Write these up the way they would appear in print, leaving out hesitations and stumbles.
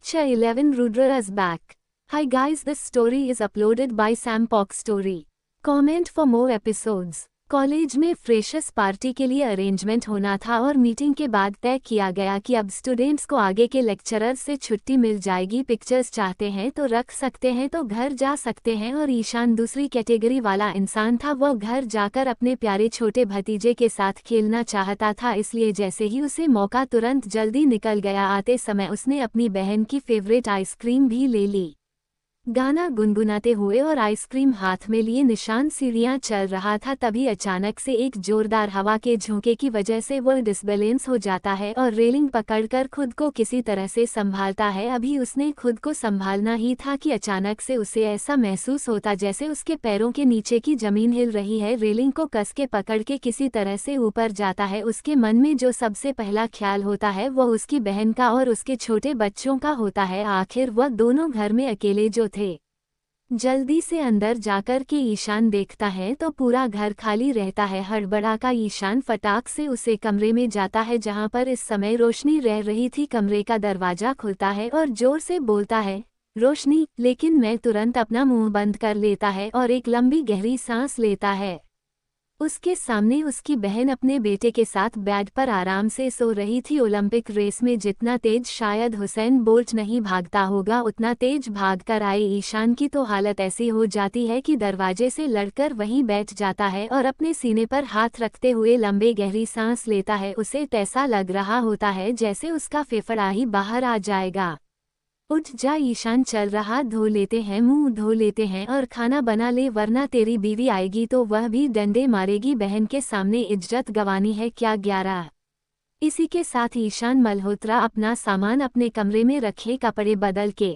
Chapter 11 Rudra is back. Hi guys, this story is uploaded by Sam Pock Story. Comment for more episodes. College में freshers party के लिए arrangement होना था और meeting के बाद तय किया गया कि अब स्टूडेंट्स को आगे के लेक्चरर से छुट्टी मिल जाएगी। पिक्चर्स चाहते हैं तो रख सकते हैं, तो घर जा सकते हैं। और ईशान दूसरी कैटेगरी वाला इंसान था। वह घर जाकर अपने प्यारे छोटे भतीजे के साथ खेलना चाहता था, इसलिए जैसे ही उसे मौका तुरंत जल्दी निकल गया। आते समय उसने अपनी बहन की फेवरेट आइसक्रीम भी ले ली। गाना गुनगुनाते हुए और आइसक्रीम हाथ में लिए निशान सीढ़ियां चल रहा था। तभी अचानक से एक जोरदार हवा के झोंके की वजह से वह डिसबैलेंस हो जाता है और रेलिंग पकड़कर खुद को किसी तरह से संभालता है। अभी उसने खुद को संभालना ही था कि अचानक से उसे ऐसा महसूस होता जैसे उसके पैरों के नीचे की जमीन हिल रही है। रेलिंग को कस के पकड़ के किसी तरह से ऊपर जाता है। उसके मन में जो सबसे पहला ख्याल होता है वह उसकी बहन का और उसके छोटे बच्चों का होता है। आखिर वह दोनों घर में अकेले जो थे। जल्दी से अंदर जाकर के ईशान देखता है तो पूरा घर खाली रहता है। हड़बड़ा का ईशान फटाक से उसे कमरे में जाता है जहां पर इस समय रोशनी रह रही थी। कमरे का दरवाजा खुलता है और जोर से बोलता है, रोशनी। लेकिन मैं तुरंत अपना मुंह बंद कर लेता है और एक लंबी गहरी सांस लेता है। उसके सामने उसकी बहन अपने बेटे के साथ बेड पर आराम से सो रही थी। ओलंपिक रेस में जितना तेज शायद हुसैन बोल्ट नहीं भागता होगा, उतना तेज भाग कर आए ईशान की तो हालत ऐसी हो जाती है कि दरवाजे से लड़कर वहीं बैठ जाता है और अपने सीने पर हाथ रखते हुए लंबे गहरी सांस लेता है। उसे ऐसा लग रहा होता है जैसे उसका फेफड़ा ही बाहर आ जाएगा। उठ जा ईशान, चल रहा, धो लेते हैं, मुंह धो लेते हैं और खाना बना ले, वरना तेरी बीवी आएगी तो वह भी डंडे मारेगी। बहन के सामने इज्जत गंवानी है क्या? 11। इसी के साथ ईशान मल्होत्रा अपना सामान अपने कमरे में रखे कपड़े बदल के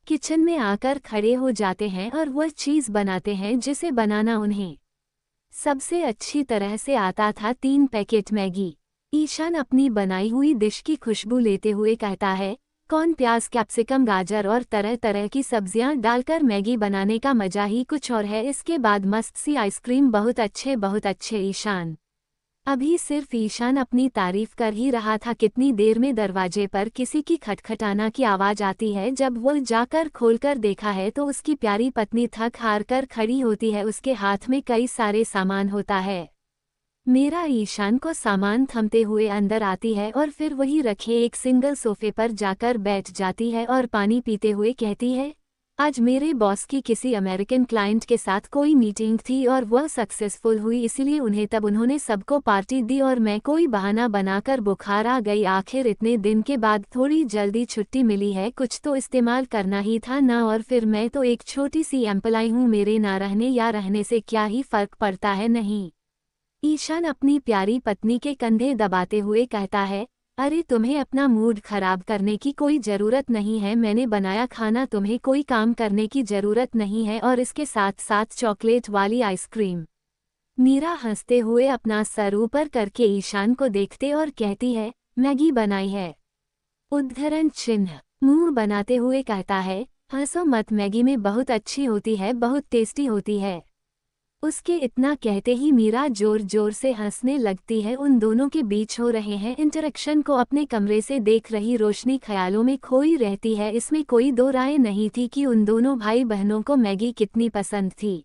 किचन में आकर खड़े हो जाते हैं और वह चीज़ बनाते हैं जिसे बनाना उन्हें सबसे अच्छी तरह से आता था। 3 पैकेट मैगी। ईशान अपनी बनाई हुई डिश की खुशबू लेते हुए कहता है, कौन प्याज, कैप्सिकम, गाजर और तरह तरह की सब्जियां डालकर मैगी बनाने का मजा ही कुछ और है। इसके बाद मस्त सी आइसक्रीम। बहुत अच्छे ईशान। अभी सिर्फ ईशान अपनी तारीफ कर ही रहा था, कितनी देर में दरवाजे पर किसी की खटखटाना की आवाज आती है। जब वो जाकर खोलकर देखा है तो उसकी प्यारी पत्नी थक हार कर खड़ी होती है। उसके हाथ में कई सारे सामान होता है। मेरा ईशान को सामान थमते हुए अंदर आती है और फिर वही रखे एक सिंगल सोफे पर जाकर बैठ जाती है और पानी पीते हुए कहती है, आज मेरे बॉस की किसी अमेरिकन क्लाइंट के साथ कोई मीटिंग थी और वह सक्सेसफुल हुई, इसलिए उन्होंने सबको पार्टी दी और मैं कोई बहाना बनाकर बुखार आ गई। आखिर इतने दिन के बाद थोड़ी जल्दी छुट्टी मिली है, कुछ तो इस्तेमाल करना ही था ना। और फिर मैं तो एक छोटी सी एम्प्लॉय हूँ, मेरे ना रहने या रहने से क्या ही फर्क पड़ता है। नहीं। ईशान अपनी प्यारी पत्नी के कंधे दबाते हुए कहता है, अरे तुम्हें अपना मूड खराब करने की कोई ज़रूरत नहीं है, मैंने बनाया खाना, तुम्हें कोई काम करने की ज़रूरत नहीं है। और इसके साथ साथ चॉकलेट वाली आइसक्रीम। मीरा हंसते हुए अपना सर ऊपर करके ईशान को देखते और कहती है, मैगी बनाई है? उद्धरण चिन्ह। मुंह बनाते हुए कहता है, हंसो मत, मैगी में बहुत अच्छी होती है, बहुत टेस्टी होती है। उसके इतना कहते ही मीरा जोर जोर से हंसने लगती है। उन दोनों के बीच हो रहे हैं इंटरेक्शन को अपने कमरे से देख रही रोशनी ख्यालों में खोई रहती है। इसमें कोई दो राय नहीं थी कि उन दोनों भाई बहनों को मैगी कितनी पसंद थी।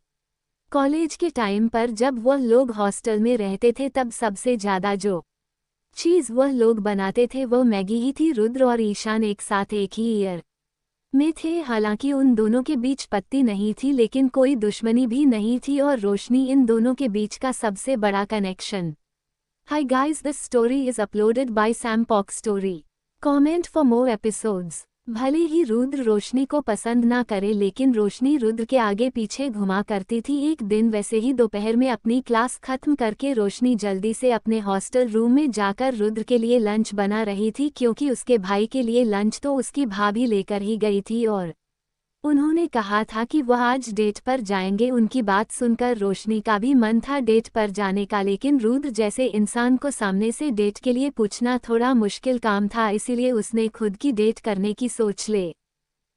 कॉलेज के टाइम पर जब वह लोग हॉस्टल में रहते थे तब सबसे ज़्यादा जो चीज़ वह लोग बनाते थे वो मैगी ही थी। रुद्र और ईशान एक साथ एक ही ईयर में थे, हालांकि उन दोनों के बीच पत्ती नहीं थी, लेकिन कोई दुश्मनी भी नहीं थी और रोशनी इन दोनों के बीच का सबसे बड़ा connection. Hi guys, this story is uploaded by Sam Pok story. Comment for more episodes. भले ही रुद्र रोशनी को पसंद ना करे, लेकिन रोशनी रुद्र के आगे पीछे घुमा करती थी। एक दिन वैसे ही दोपहर में अपनी क्लास खत्म करके रोशनी जल्दी से अपने हॉस्टल रूम में जाकर रुद्र के लिए लंच बना रही थी, क्योंकि उसके भाई के लिए लंच तो उसकी भाभी लेकर ही गई थी और उन्होंने कहा था कि वह आज डेट पर जाएंगे। उनकी बात सुनकर रोशनी का भी मन था डेट पर जाने का, लेकिन रुद्र जैसे इंसान को सामने से डेट के लिए पूछना थोड़ा मुश्किल काम था, इसीलिए उसने खुद की डेट करने की सोच ले।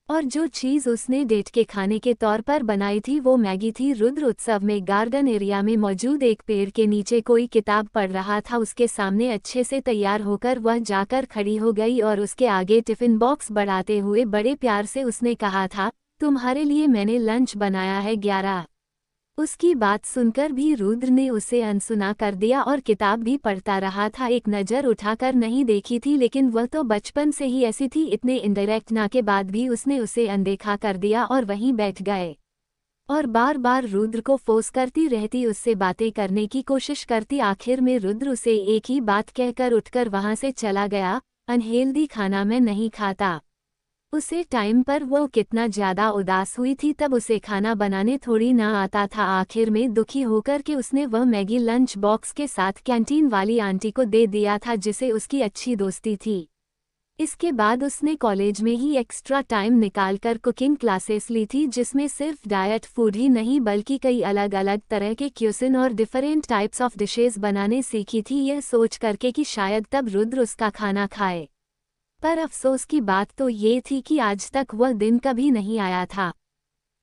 और जो चीज़ उसने डेट के खाने के तौर पर बनाई थी वो मैगी थी। रुद्र उत्सव में गार्डन एरिया में मौजूद एक पेड़ के नीचे कोई किताब पढ़ रहा था। उसके सामने अच्छे से तैयार होकर वह जाकर खड़ी हो गई और उसके आगे टिफिन बॉक्स बढ़ाते हुए बड़े प्यार से उसने कहा था, तुम्हारे लिए मैंने लंच बनाया है 11। उसकी बात सुनकर भी रुद्र ने उसे अनसुना कर दिया और किताब भी पढ़ता रहा था। एक नज़र उठाकर नहीं देखी थी, लेकिन वह तो बचपन से ही ऐसी थी। इतने इनडायरेक्ट ना के बाद भी उसने उसे अनदेखा कर दिया और वहीं बैठ गए और बार बार रुद्र को फोर्स करती रहती, उससे बातें करने की कोशिश करती। आखिर में रुद्र उसे एक ही बात कहकर उठकर वहां से चला गया, अनहेल्दी खाना मैं नहीं खाता। उसे टाइम पर वो कितना ज़्यादा उदास हुई थी, तब उसे खाना बनाने थोड़ी ना आता था। आखिर में दुखी होकर के उसने वह मैगी लंच बॉक्स के साथ कैंटीन वाली आंटी को दे दिया था, जिसे उसकी अच्छी दोस्ती थी। इसके बाद उसने कॉलेज में ही एक्स्ट्रा टाइम निकालकर कुकिंग क्लासेस ली थी, जिसमें सिर्फ डाइट फूड ही नहीं बल्कि कई अलग अलग तरह के क्यूसिन और डिफरेंट टाइप्स ऑफ डिशेस बनाने सीखी थी, यह सोच करके कि शायद तब रुद्र उसका खाना खाए। पर अफसोस की बात तो ये थी कि आज तक वह दिन कभी नहीं आया था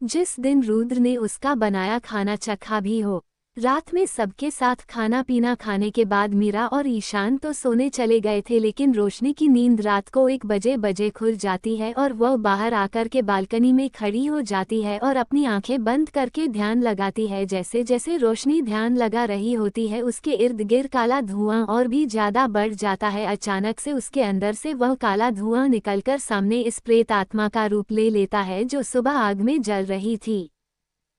जिस दिन रुद्र ने उसका बनाया खाना चखा भी हो। रात में सबके साथ खाना पीना खाने के बाद मीरा और ईशान तो सोने चले गए थे, लेकिन रोशनी की नींद रात को 1 बजे खुल जाती है और वह बाहर आकर के बालकनी में खड़ी हो जाती है और अपनी आंखें बंद करके ध्यान लगाती है। जैसे जैसे रोशनी ध्यान लगा रही होती है, उसके इर्द गिर्द काला धुआं और भी ज्यादा बढ़ जाता है। अचानक से उसके अंदर से वह काला धुआं निकलकर सामने इस प्रेत आत्मा का रूप ले लेता है जो सुबह आग में जल रही थी।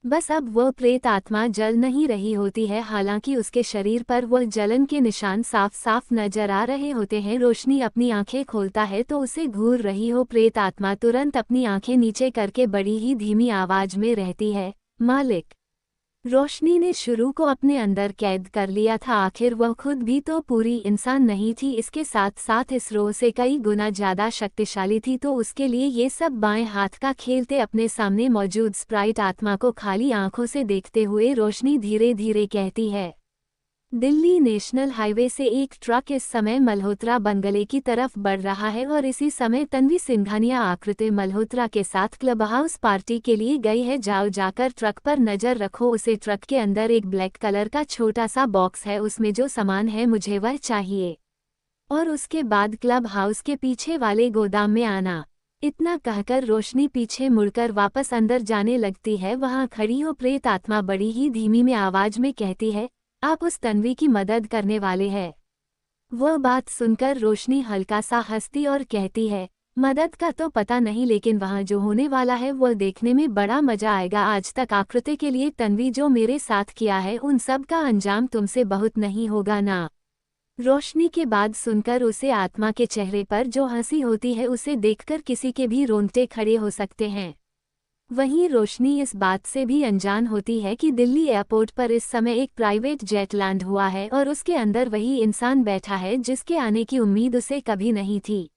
बस अब वह प्रेत आत्मा जल नहीं रही होती है, हालांकि उसके शरीर पर वह जलन के निशान साफ साफ नजर आ रहे होते हैं। रोशनी अपनी आंखें खोलता है तो उसे घूर रही हो प्रेत आत्मा तुरंत अपनी आंखें नीचे करके बड़ी ही धीमी आवाज में रहती है, मालिक। रोशनी ने शुरू को अपने अंदर कैद कर लिया था, आखिर वह खुद भी तो पूरी इंसान नहीं थी, इसके साथ साथ इस रोह से कई गुना ज्यादा शक्तिशाली थी, तो उसके लिए ये सब बाएं हाथ का खेलते अपने सामने मौजूद स्प्राइट आत्मा को खाली आंखों से देखते हुए रोशनी धीरे धीरे कहती है। दिल्ली नेशनल हाईवे से एक ट्रक इस समय मल्होत्रा बंगले की तरफ बढ़ रहा है और इसी समय तन्वी सिंघानिया आकृति मल्होत्रा के साथ क्लब हाउस पार्टी के लिए गई है। जाओ जाकर ट्रक पर नजर रखो उसे। ट्रक के अंदर एक ब्लैक कलर का छोटा सा बॉक्स है, उसमें जो सामान है मुझे वह चाहिए, और उसके बाद क्लब हाउस के पीछे वाले गोदाम में आना। इतना कहकर रोशनी पीछे मुड़कर वापस अंदर जाने लगती है। वहां खड़ी हो प्रेत आत्मा बड़ी ही धीमी में आवाज में कहती है, आप उस तन्वी की मदद करने वाले हैं। वह बात सुनकर रोशनी हल्का सा हंसती और कहती है, मदद का तो पता नहीं, लेकिन वहाँ जो होने वाला है वह देखने में बड़ा मजा आएगा। आज तक आकृति के लिए तन्वी जो मेरे साथ किया है उन सब का अंजाम तुमसे बहुत नहीं होगा ना। रोशनी के बाद सुनकर उसे आत्मा के चेहरे पर जो हंसी होती है उसे देखकर किसी के भी रोंगटे खड़े हो सकते हैं। वहीं रोशनी इस बात से भी अनजान होती है कि दिल्ली एयरपोर्ट पर इस समय एक प्राइवेट जेट लैंड हुआ है और उसके अंदर वही इंसान बैठा है जिसके आने की उम्मीद उसे कभी नहीं थी,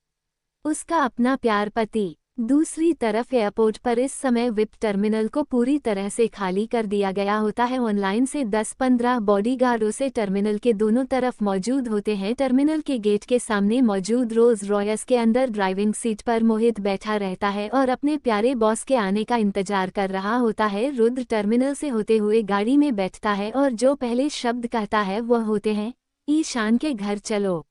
उसका अपना प्यार पति। दूसरी तरफ एयरपोर्ट पर इस समय विप टर्मिनल को पूरी तरह से खाली कर दिया गया होता है। ऑनलाइन से 10-15 बॉडीगार्ड उसे टर्मिनल के दोनों तरफ मौजूद होते हैं। टर्मिनल के गेट के सामने मौजूद रोल्स रॉयस के अंदर ड्राइविंग सीट पर मोहित बैठा रहता है और अपने प्यारे बॉस के आने का इंतजार कर रहा होता है। रुद्र टर्मिनल से होते हुए गाड़ी में बैठता है और जो पहले शब्द कहता है वह होते हैं, ईशान के घर चलो।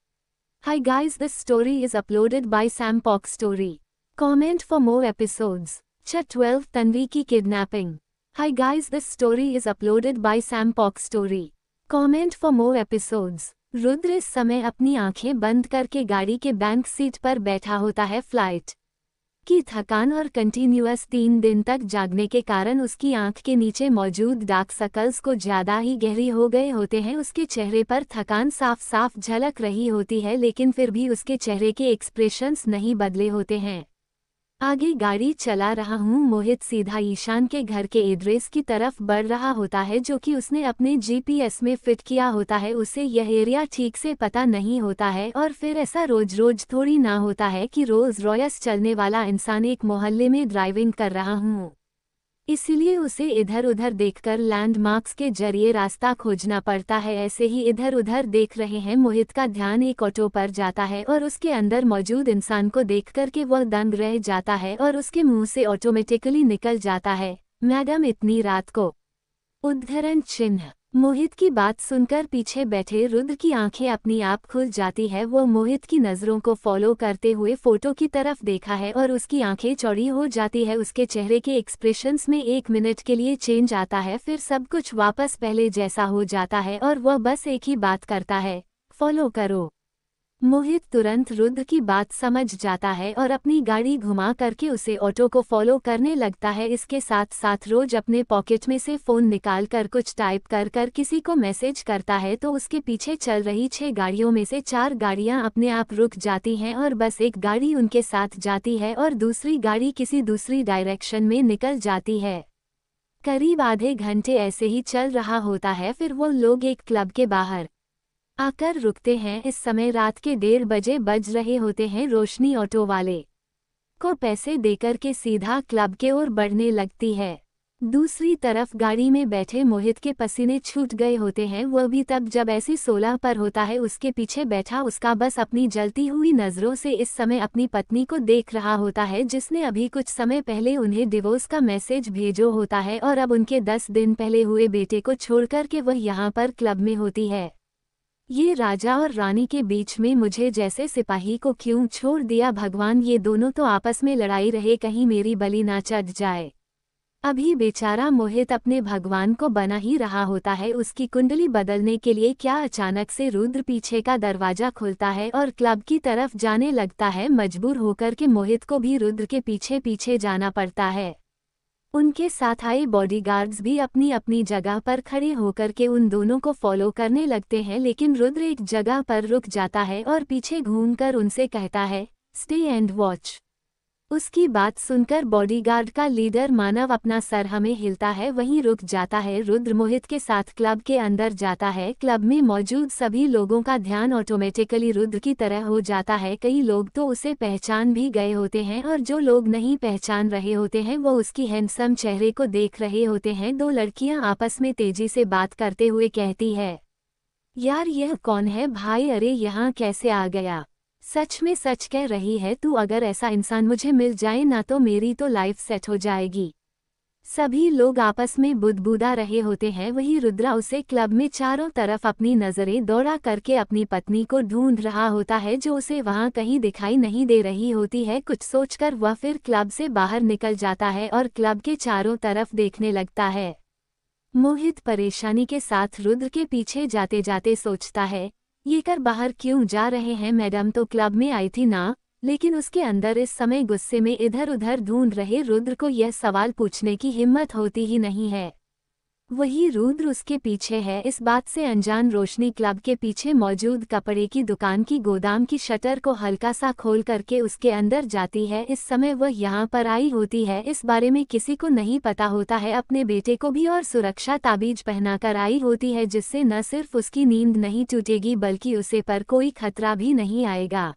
Hi guys, this story is uploaded by Sam Pock Story. Comment for more episodes. Chapter 12 Tanvi की kidnapping. Hi guys, this story is uploaded by Sam Pock Story. Comment for more episodes. Rudra इस समय अपनी आंखें बंद करके गाड़ी के बैंक सीट पर बैठा होता है। फ्लाइट की थकान और कंटिन्यूअस 3 दिन तक जागने के कारण उसकी आंख के नीचे मौजूद डार्क सर्कल्स को ज्यादा ही गहरी हो गए होते हैं। उसके चेहरे पर थकान साफ साफ झलक रही होती है, लेकिन फिर भी उसके चेहरे के एक्सप्रेशंस नहीं बदले होते हैं। आगे गाड़ी चला रहा हूँ मोहित सीधा ईशान के घर के एड्रेस की तरफ बढ़ रहा होता है, जो कि उसने अपने जीपीएस में फिट किया होता है। उसे यह एरिया ठीक से पता नहीं होता है और फिर ऐसा रोज रोज थोड़ी ना होता है कि रोल्स रॉयस चलने वाला इंसान एक मोहल्ले में ड्राइविंग कर रहा हूँ। इसलिए उसे इधर उधर देखकर लैंडमार्क्स के जरिए रास्ता खोजना पड़ता है। ऐसे ही इधर उधर देख रहे हैं मोहित का ध्यान एक ऑटो पर जाता है और उसके अंदर मौजूद इंसान को देखकर के वह दंग रह जाता है और उसके मुंह से ऑटोमेटिकली निकल जाता है, मैडम इतनी रात को। उद्धरण चिन्ह। मोहित की बात सुनकर पीछे बैठे रुद्र की आंखें अपनी आप खुल जाती है। वो मोहित की नजरों को फॉलो करते हुए फोटो की तरफ देखा है और उसकी आंखें चौड़ी हो जाती है। उसके चेहरे के एक्सप्रेशंस में 1 मिनट के लिए चेंज आता है, फिर सब कुछ वापस पहले जैसा हो जाता है और वह बस एक ही बात करता है, फॉलो करो। मोहित तुरंत रुद्र की बात समझ जाता है और अपनी गाड़ी घुमा करके उसे ऑटो को फॉलो करने लगता है। इसके साथ साथ रोज अपने पॉकेट में से फोन निकाल कर कुछ टाइप कर कर किसी को मैसेज करता है, तो उसके पीछे चल रही 6 गाड़ियों में से 4 गाड़ियां अपने आप रुक जाती हैं और बस एक गाड़ी उनके साथ जाती है और दूसरी गाड़ी किसी दूसरी डायरेक्शन में निकल जाती है। करीब आधे घंटे ऐसे ही चल रहा होता है। फिर वो लोग एक क्लब के बाहर आकर रुकते हैं। इस समय रात के 1:30 बजे बज रहे होते हैं। रोशनी ऑटो वाले को पैसे देकर के सीधा क्लब के ओर बढ़ने लगती है। दूसरी तरफ गाड़ी में बैठे मोहित के पसीने छूट गए होते हैं। वह भी तब जब ऐसी 16 पर होता है। उसके पीछे बैठा उसका बस अपनी जलती हुई नज़रों से इस समय अपनी पत्नी को देख रहा होता है, जिसने अभी कुछ समय पहले उन्हें डिवोर्स का मैसेज भेजो होता है और अब उनके 10 दिन पहले हुए बेटे को छोड़कर के वह यहाँ पर क्लब में होती है। ये राजा और रानी के बीच में मुझे जैसे सिपाही को क्यों छोड़ दिया भगवान, ये दोनों तो आपस में लड़ाई रहे, कहीं मेरी बलि ना चढ़ जाए। अभी बेचारा मोहित अपने भगवान को बना ही रहा होता है उसकी कुंडली बदलने के लिए। क्या अचानक से रुद्र पीछे का दरवाजा खुलता है और क्लब की तरफ जाने लगता है। मजबूर होकर के मोहित को भी रुद्र के पीछे पीछे जाना पड़ता है। उनके साथ आए बॉडीगार्ड्स भी अपनी अपनी जगह पर खड़े होकर के उन दोनों को फॉलो करने लगते हैं, लेकिन रुद्र एक जगह पर रुक जाता है और पीछे घूमकर उनसे कहता है, स्टे एंड वॉच। उसकी बात सुनकर बॉडीगार्ड का लीडर मानव अपना सर हमें हिलता है, वहीं रुक जाता है। रुद्र मोहित के साथ क्लब के अंदर जाता है। क्लब में मौजूद सभी लोगों का ध्यान ऑटोमेटिकली रुद्र की तरह हो जाता है। कई लोग तो उसे पहचान भी गए होते हैं और जो लोग नहीं पहचान रहे होते हैं वो उसकी हैंडसम चेहरे को देख रहे होते हैं। 2 लड़कियां आपस में तेजी से बात करते हुए कहती है, यार यह कौन है भाई, अरे यहाँ कैसे आ गया। सच में सच कह रही है तू, अगर ऐसा इंसान मुझे मिल जाए ना तो मेरी तो लाइफ सेट हो जाएगी। सभी लोग आपस में बुदबुदा रहे होते हैं। वही रुद्रा उसे क्लब में चारों तरफ अपनी नजरें दौड़ा करके अपनी पत्नी को ढूंढ रहा होता है, जो उसे वहां कहीं दिखाई नहीं दे रही होती है। कुछ सोचकर वह फिर क्लब से बाहर निकल जाता है और क्लब के चारों तरफ देखने लगता है। मोहित परेशानी के साथ रुद्र के पीछे जाते जाते सोचता है, ये कर बाहर क्यों जा रहे हैं, मैडम तो क्लब में आई थी ना। लेकिन उसके अंदर इस समय गुस्से में इधर उधर ढूंढ रहे रुद्र को यह सवाल पूछने की हिम्मत होती ही नहीं है। वही रुद्र उसके पीछे है। इस बात से अनजान रोशनी क्लब के पीछे मौजूद कपड़े की दुकान की गोदाम की शटर को हल्का सा खोल करके उसके अंदर जाती है। इस समय वह यहाँ पर आई होती है, इस बारे में किसी को नहीं पता होता है। अपने बेटे को भी और सुरक्षा ताबीज पहनाकर आई होती है, जिससे न सिर्फ उसकी नींद नहीं टूटेगी बल्कि उसे पर कोई खतरा भी नहीं आएगा।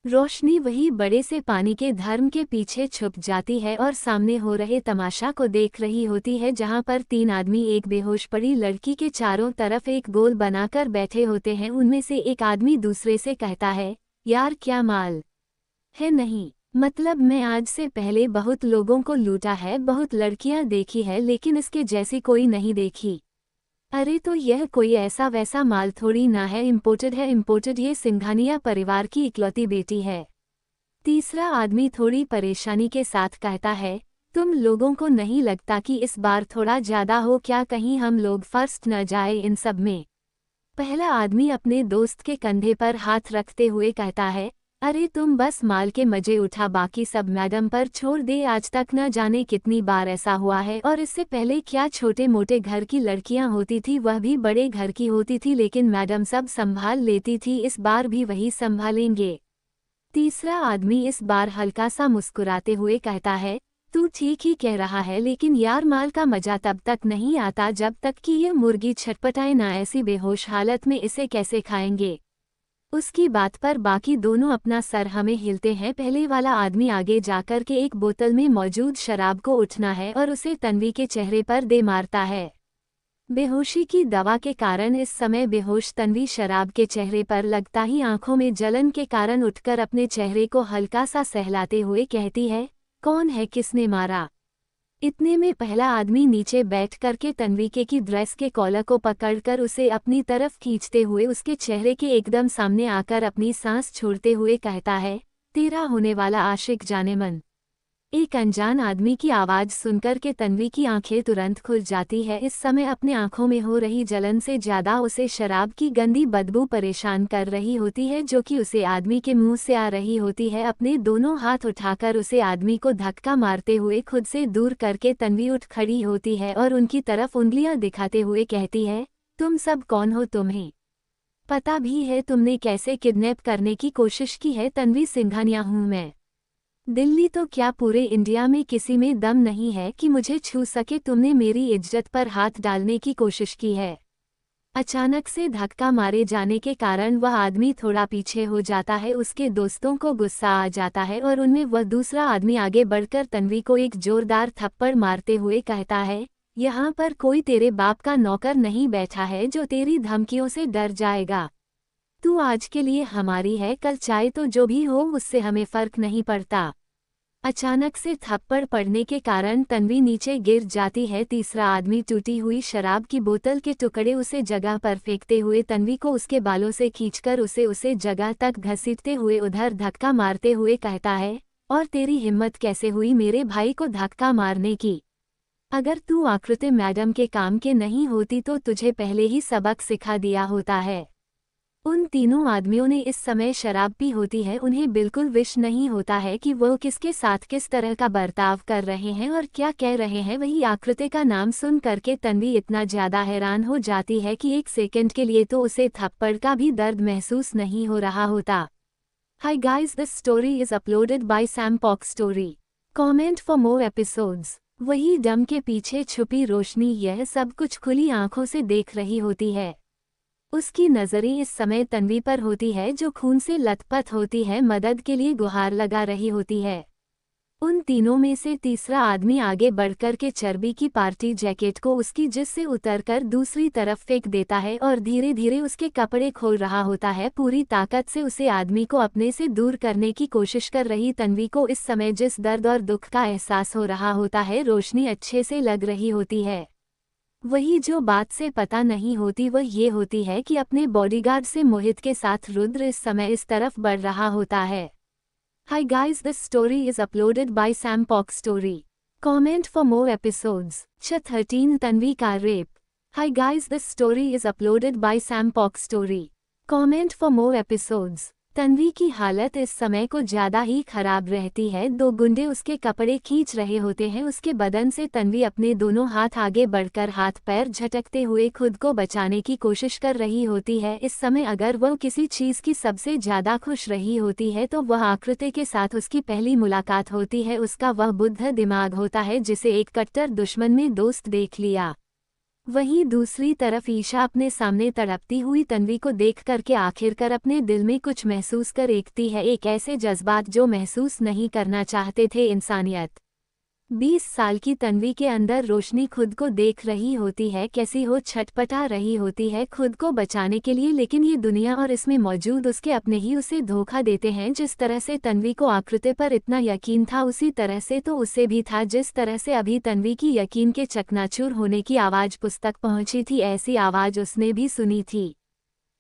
रोशनी वही बड़े से पानी के धर्म के पीछे छुप जाती है और सामने हो रहे तमाशा को देख रही होती है, जहां पर 3 आदमी एक बेहोश पड़ी लड़की के चारों तरफ एक गोल बनाकर बैठे होते हैं। उनमें से एक आदमी दूसरे से कहता है, यार क्या माल है, नहीं मतलब मैं आज से पहले बहुत लोगों को लूटा है, बहुत लड़कियां देखी है, लेकिन इसके जैसी कोई नहीं देखी। अरे तो यह कोई ऐसा वैसा माल थोड़ी ना है, इम्पोर्टेड है इम्पोर्टेड, ये सिंघानिया परिवार की इकलौती बेटी है। तीसरा आदमी थोड़ी परेशानी के साथ कहता है, तुम लोगों को नहीं लगता कि इस बार थोड़ा ज्यादा हो क्या, कहीं हम लोग फर्स्ट न जाए इन सब में। पहला आदमी अपने दोस्त के कंधे पर हाथ रखते हुए कहता है, अरे तुम बस माल के मजे उठा, बाकी सब मैडम पर छोड़ दे। आज तक न जाने कितनी बार ऐसा हुआ है, और इससे पहले क्या छोटे मोटे घर की लड़कियां होती थी, वह भी बड़े घर की होती थी, लेकिन मैडम सब संभाल लेती थी, इस बार भी वही संभालेंगे। तीसरा आदमी इस बार हल्का सा मुस्कुराते हुए कहता है, तू ठीक ही कह रहा है, लेकिन यार माल का मजा तब तक नहीं आता जब तक कि ये मुर्गी छटपटाए ना, ऐसी बेहोश हालत में इसे कैसे खाएंगे। उसकी बात पर बाकी दोनों अपना सर हमें हिलते हैं। पहले वाला आदमी आगे जाकर के एक बोतल में मौजूद शराब को उठना है और उसे तन्वी के चेहरे पर दे मारता है। बेहोशी की दवा के कारण इस समय बेहोश तन्वी शराब के चेहरे पर लगता ही आंखों में जलन के कारण उठकर अपने चेहरे को हल्का सा सहलाते हुए कहती है, कौन है, किसने मारा? इतने में पहला आदमी नीचे बैठ करके तन्वी की ड्रेस के कॉलर को पकड़कर उसे अपनी तरफ खींचते हुए उसके चेहरे के एकदम सामने आकर अपनी सांस छोड़ते हुए कहता है, तेरा होने वाला आशिक जाने मन। एक अनजान आदमी की आवाज़ सुनकर के तन्वी की आंखें तुरंत खुल जाती है। इस समय अपने आंखों में हो रही जलन से ज़्यादा उसे शराब की गंदी बदबू परेशान कर रही होती है, जो कि उसे आदमी के मुंह से आ रही होती है। अपने दोनों हाथ उठाकर उसे आदमी को धक्का मारते हुए खुद से दूर करके तन्वी उठ खड़ी होती है और उनकी तरफ उंगलियां दिखाते हुए कहती है, तुम सब कौन हो? तुम्हें पता भी है तुमने कैसे किडनैप करने की कोशिश की है? तन्वी सिंघानिया हूँ मैं। दिल्ली तो क्या पूरे इंडिया में किसी में दम नहीं है कि मुझे छू सके। तुमने मेरी इज्जत पर हाथ डालने की कोशिश की है। अचानक से धक्का मारे जाने के कारण वह आदमी थोड़ा पीछे हो जाता है। उसके दोस्तों को गुस्सा आ जाता है और उनमें वह दूसरा आदमी आगे बढ़कर तन्वी को एक जोरदार थप्पड़ मारते हुए कहता है, यहाँ पर कोई तेरे बाप का नौकर नहीं बैठा है जो तेरी धमकियों से डर जाएगा। तू आज के लिए हमारी है, कल चाहे तो जो भी हो उससे हमें फर्क नहीं पड़ता। अचानक से थप्पड़ पड़ने के कारण तन्वी नीचे गिर जाती है। तीसरा आदमी टूटी हुई शराब की बोतल के टुकड़े उसे जगह पर फेंकते हुए तन्वी को उसके बालों से खींचकर उसे जगह तक घसीटते हुए उधर धक्का मारते हुए कहता है, और तेरी हिम्मत कैसे हुई मेरे भाई को धक्का मारने की? अगर तू आकृति मैडम के काम के नहीं होती तो तुझे पहले ही सबक सिखा दिया होता है। उन तीनों आदमियों ने इस समय शराब पी होती है। उन्हें बिल्कुल विश नहीं होता है कि वो किसके साथ किस तरह का बर्ताव कर रहे हैं और क्या कह रहे हैं। वही आकृति का नाम सुन करके तन्वी इतना ज़्यादा हैरान हो जाती है कि एक सेकंड के लिए तो उसे थप्पड़ का भी दर्द महसूस नहीं हो रहा होता। हाय guys, this story is uploaded by Sam Pok story. Comment for more episodes. वही डम के पीछे छुपी रोशनी यह सब कुछ खुली आंखों से देख रही होती है। उसकी नज़रें इस समय तन्वी पर होती है जो खून से लथपथ होती है, मदद के लिए गुहार लगा रही होती है। उन तीनों में से तीसरा आदमी आगे बढ़कर के चर्बी की पार्टी जैकेट को उसकी जिस से उतरकर दूसरी तरफ फेंक देता है और धीरे धीरे उसके कपड़े खोल रहा होता है। पूरी ताकत से उसे आदमी को अपने से दूर करने की कोशिश कर रही तन्वी को इस समय जिस दर्द और दुख का एहसास हो रहा होता है, रोशनी अच्छे से लग रही होती है। वही जो बात से पता नहीं होती वह ये होती है कि अपने बॉडीगार्ड से मोहित के साथ रुद्र इस समय इस तरफ बढ़ रहा होता है। Hi guys, this story is uploaded by Sam Pok story. Comment for more episodes. 13 Tanvi का rape. Hi guys, this story is uploaded by Sam Pok story. Comment for more episodes. Tanvi की हालत इस समय को ज़्यादा ही खराब रहती है। दो गुंडे उसके कपड़े खींच रहे होते हैं। उसके बदन से तन्वी अपने दोनों हाथ आगे बढ़कर हाथ पैर झटकते हुए खुद को बचाने की कोशिश कर रही होती है। इस समय अगर वह किसी चीज़ की सबसे ज़्यादा खुश रही होती है तो वह आकृति के साथ उसकी पहली मुलाकात होती है। उसका वह बुद्ध दिमाग होता है जिसे एक कट्टर दुश्मन में दोस्त देख लिया। वहीं दूसरी तरफ ईशा अपने सामने तड़पती हुई तन्वी को देख करके आखिरकार अपने दिल में कुछ महसूस कर एकती है, एक ऐसे जज्बात जो महसूस नहीं करना चाहते थे इंसानियत। 20 साल की तन्वी के अंदर रोशनी खुद को देख रही होती है, कैसी हो छटपटा रही होती है खुद को बचाने के लिए, लेकिन ये दुनिया और इसमें मौजूद उसके अपने ही उसे धोखा देते हैं। जिस तरह से तन्वी को आकृति पर इतना यकीन था उसी तरह से तो उसे भी था। जिस तरह से अभी तन्वी की यकीन के चकनाचूर होने की आवाज़ पुस्तक पहुंची थी, ऐसी आवाज़ उसने भी सुनी थी।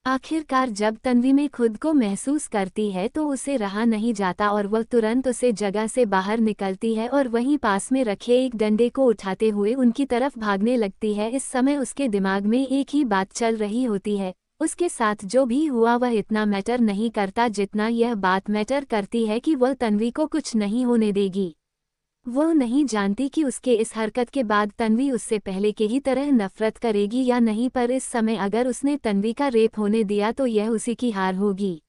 आखिरकार जब तन्वी में खुद को महसूस करती है तो उसे रहा नहीं जाता और वह तुरंत उसे जगह से बाहर निकलती है और वहीं पास में रखे एक डंडे को उठाते हुए उनकी तरफ भागने लगती है। इस समय उसके दिमाग में एक ही बात चल रही होती है, उसके साथ जो भी हुआ वह इतना मैटर नहीं करता जितना यह बात मैटर करती है कि वह तन्वी को कुछ नहीं होने देगी। वो नहीं जानती कि उसके इस हरकत के बाद तन्वी उससे पहले के ही तरह नफरत करेगी या नहीं, पर इस समय अगर उसने तन्वी का रेप होने दिया तो यह उसी की हार होगी।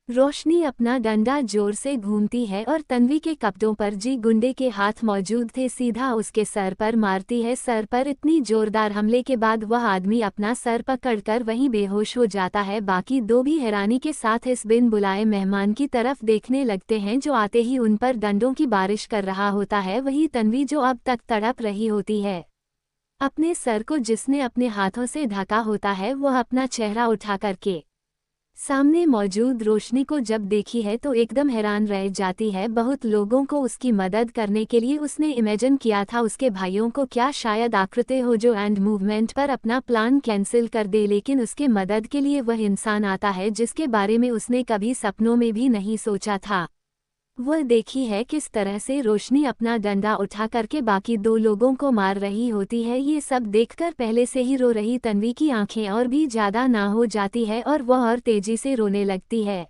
रोशनी अपना डंडा जोर से घूमती है और तन्वी के कपड़ों पर जी गुंडे के हाथ मौजूद थे सीधा उसके सर पर मारती है। सर पर इतनी जोरदार हमले के बाद वह आदमी अपना सर पकड़कर वहीं बेहोश हो जाता है। बाकी दो भी हैरानी के साथ इस बिन बुलाए मेहमान की तरफ देखने लगते हैं जो आते ही उन पर डंडों की बारिश कर रहा होता है। वही तन्वी जो अब तक तड़प रही होती है। अपने सर को जिसने अपने हाथों से ढका होता है वह अपना चेहरा उठा करके सामने मौजूद रोशनी को जब देखी है तो एकदम हैरान रह जाती है। बहुत लोगों को उसकी मदद करने के लिए उसने इमेजिन किया था उसके भाइयों को क्या शायद आकृति हो जो एंड मूवमेंट पर अपना प्लान कैंसिल कर दे, लेकिन उसके मदद के लिए वह इंसान आता है जिसके बारे में उसने कभी सपनों में भी नहीं सोचा था। वह देखी है किस तरह से रोशनी अपना डंडा उठा करके बाकी दो लोगों को मार रही होती है। ये सब देखकर पहले से ही रो रही तन्वी की आंखें और भी ज्यादा ना हो जाती है और वह और तेजी से रोने लगती है।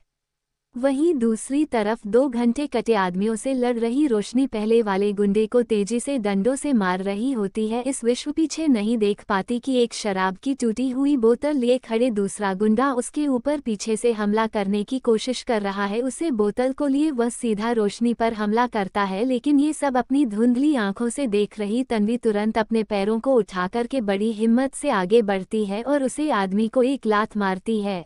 वहीं दूसरी तरफ 2 घंटे कटे आदमियों से लड़ रही रोशनी पहले वाले गुंडे को तेजी से डंडों से मार रही होती है। इस विश्व पीछे नहीं देख पाती कि एक शराब की टूटी हुई बोतल लिए खड़े दूसरा गुंडा उसके ऊपर पीछे से हमला करने की कोशिश कर रहा है। उसे बोतल को लिए वह सीधा रोशनी पर हमला करता है, लेकिन ये सब अपनी धुंधली आंखों से देख रही तन्वी तुरंत अपने पैरों को उठा करके बड़ी हिम्मत से आगे बढ़ती है और उसे आदमी को एक लात मारती है।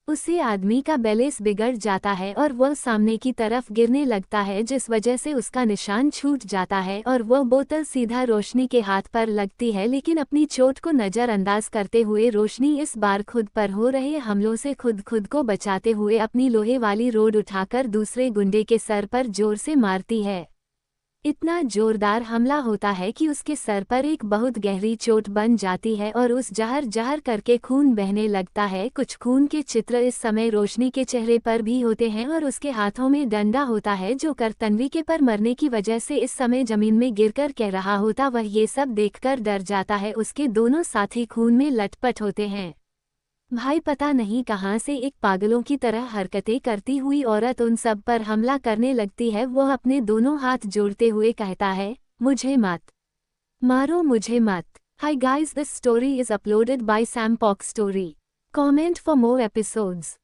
उसे आदमी का बैलेंस बिगड़ जाता है और वह सामने की तरफ गिरने लगता है जिस वजह से उसका निशान छूट जाता है और वह बोतल सीधा रोशनी के हाथ पर लगती है। लेकिन अपनी चोट को नज़रअंदाज करते हुए रोशनी इस बार खुद पर हो रहे हमलों से खुद को बचाते हुए अपनी लोहे वाली रोड उठाकर दूसरे गुंडे के सर पर जोर से मारती है। इतना जोरदार हमला होता है कि उसके सर पर एक बहुत गहरी चोट बन जाती है और उस जहर करके खून बहने लगता है। कुछ खून के चित्र इस समय रोशनी के चेहरे पर भी होते हैं और उसके हाथों में डंडा होता है जो कर तन्वी के पर मरने की वजह से इस समय जमीन में गिरकर कह रहा होता। वह ये सब देखकर डर जाता है। उसके दोनों साथी खून में लटपट होते हैं। भाई पता नहीं कहां से एक पागलों की तरह हरकतें करती हुई औरत उन सब पर हमला करने लगती है। वह अपने दोनों हाथ जोड़ते हुए कहता है, मुझे मत मारो, मुझे मत। हाय guys, this story is uploaded by Sam Pok story. Comment for more episodes.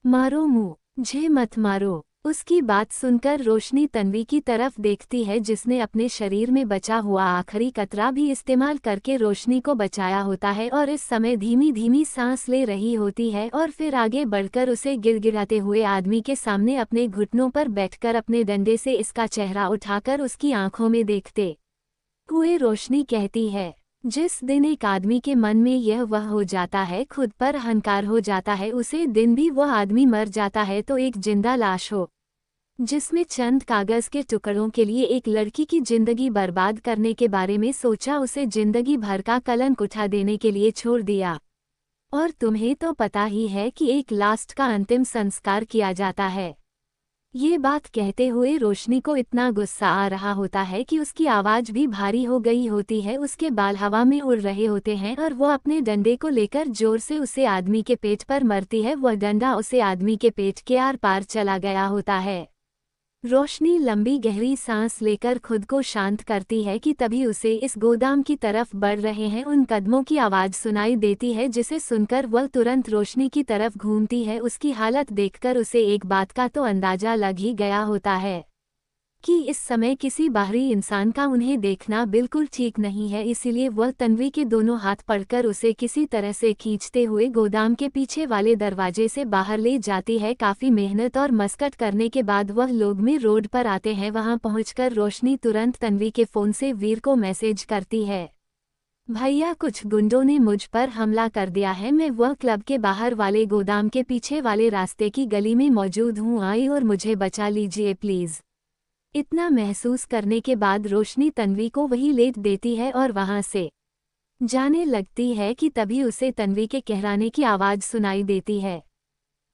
मारो मुझे मत मारो। उसकी बात सुनकर रोशनी तन्वी की तरफ देखती है जिसने अपने शरीर में बचा हुआ आखिरी कतरा भी इस्तेमाल करके रोशनी को बचाया होता है और इस समय धीमी धीमी सांस ले रही होती है और फिर आगे बढ़कर उसे गिड़गिड़ाते हुए आदमी के सामने अपने घुटनों पर बैठकर अपने डंडे से इसका चेहरा उठाकर उसकी आंखों में देखते हुए रोशनी कहती है, जिस दिन एक आदमी के मन में यह वह हो जाता है, खुद पर अहंकार हो जाता है, उसे दिन भी वह आदमी मर जाता है तो एक जिंदा लाश हो जिसमें चंद कागज के टुकड़ों के लिए एक लड़की की जिंदगी बर्बाद करने के बारे में सोचा, उसे जिंदगी भर का कलंक उठा देने के लिए छोड़ दिया। और तुम्हें तो पता ही है कि एक लास्ट का अंतिम संस्कार किया जाता है। ये बात कहते हुए रोशनी को इतना गुस्सा आ रहा होता है कि उसकी आवाज भी भारी हो गई होती है। उसके बाल हवा में उड़ रहे होते हैं और वो अपने डंडे को लेकर जोर से उसे आदमी के पेट पर मरती है। वह डंडा उसे आदमी के पेट के आर पार चला गया होता है। रोशनी लंबी गहरी सांस लेकर खुद को शांत करती है कि तभी उसे इस गोदाम की तरफ बढ़ रहे हैं उन कदमों की आवाज सुनाई देती है, जिसे सुनकर वह तुरंत रोशनी की तरफ घूमती है। उसकी हालत देखकर उसे एक बात का तो अंदाजा लग ही गया होता है कि इस समय किसी बाहरी इंसान का उन्हें देखना बिल्कुल ठीक नहीं है। इसीलिए वह तन्वी के दोनों हाथ पकड़कर उसे किसी तरह से खींचते हुए गोदाम के पीछे वाले दरवाजे से बाहर ले जाती है। काफी मेहनत और मशक्कत करने के बाद वह लोग में रोड पर आते हैं। वहां पहुंचकर रोशनी तुरंत तन्वी के फोन से वीर को मैसेज करती है, भैया कुछ गुंडों ने मुझ पर हमला कर दिया है। मैं वह क्लब के बाहर वाले गोदाम के पीछे वाले रास्ते की गली में मौजूद हूँ, आई और मुझे बचा लीजिए प्लीज। इतना महसूस करने के बाद रोशनी तन्वी को वहीं लेट देती है और वहां से जाने लगती है कि तभी उसे तन्वी के कहराने की आवाज सुनाई देती है,